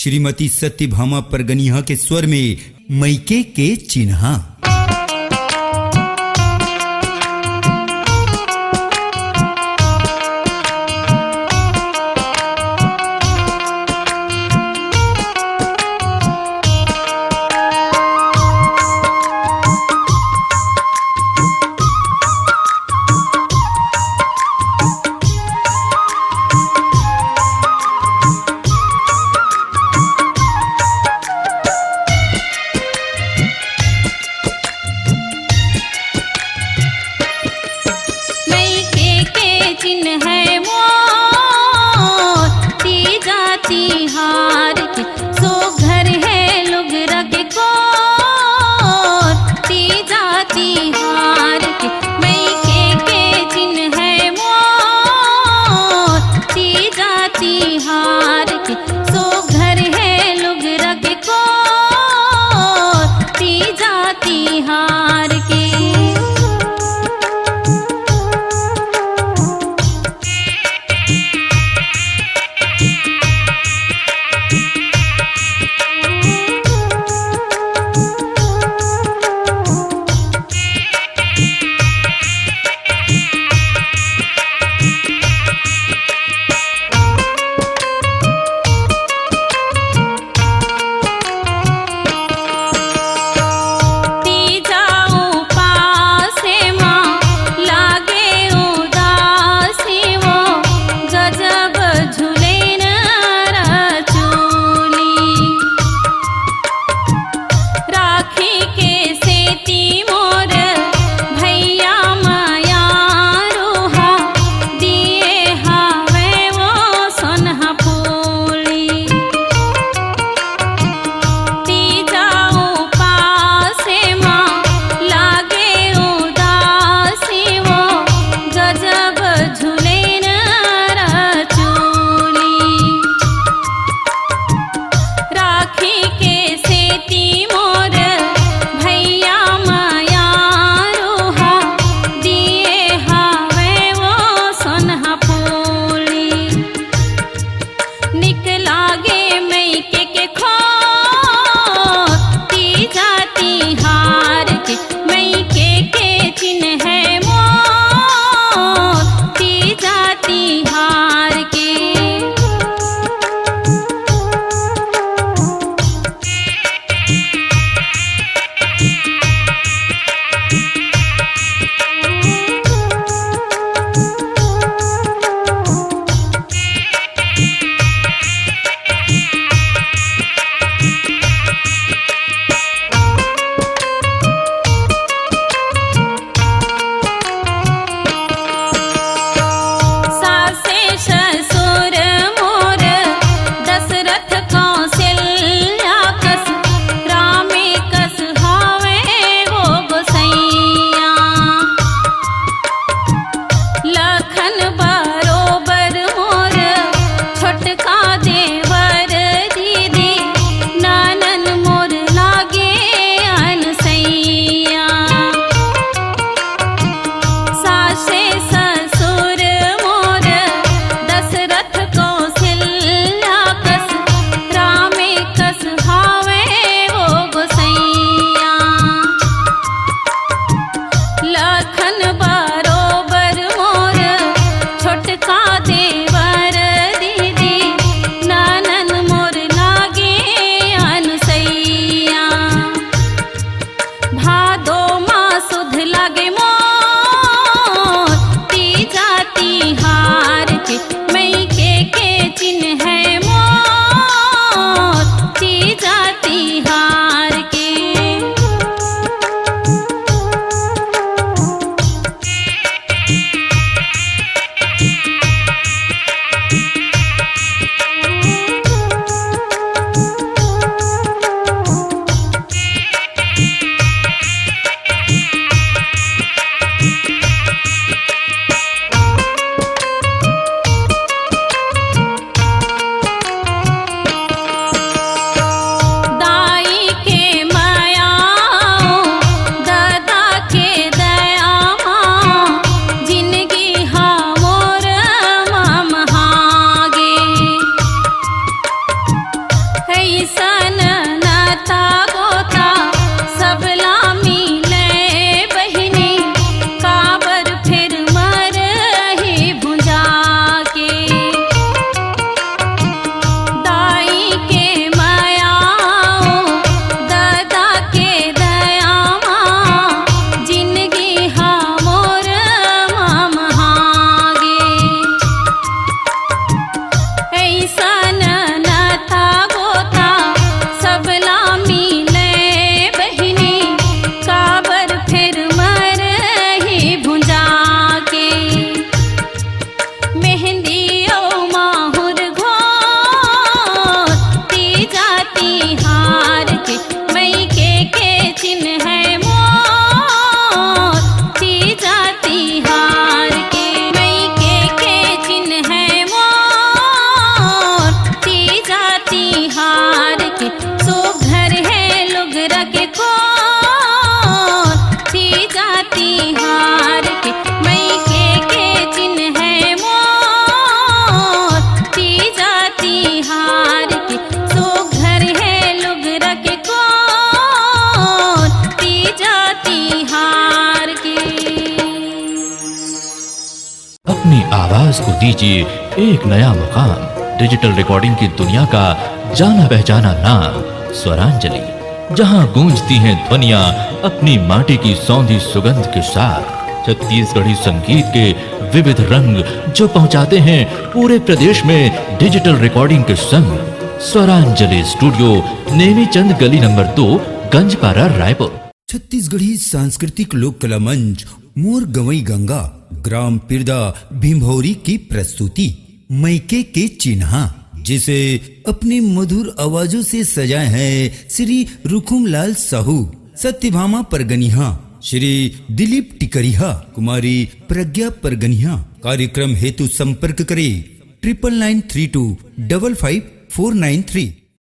श्रीमती सत्यभामा परगनिया के स्वर में मैके के चिन्हा। जाती हार के मैके के चिन्ह है मोर, ती जाती हार के सो घर है लुगरा के कोर, ती जाती हार के। अपनी आवाज को दीजिए एक नया मुकाम। डिजिटल रिकॉर्डिंग की दुनिया का जाना पहचाना नाम स्वरांजलि, जहां गूंजती हैं ध्वनियां अपनी माटी की सौंधी सुगंध के साथ। छत्तीसगढ़ी संगीत के विविध रंग जो पहुंचाते हैं पूरे प्रदेश में डिजिटल रिकॉर्डिंग के संग। स्वरांजलि स्टूडियो, नेमीचंद गली नंबर 2, गंजपारा, रायपुर। छत्तीसगढ़ी सांस्कृतिक लोक कला मंच मोर गवई गंगा, ग्राम पिरदा, भीमभौरी की प्रस्तुति मैके के चिन्हा, जिसे अपनी मधुर आवाजों से सजाए हैं श्री रुकुमलाल साहू, सत्यभामा परगनिहा, श्री दिलीप टिकरिहा, कुमारी प्रज्ञा परगनिहा। कार्यक्रम हेतु संपर्क करें 9992555493।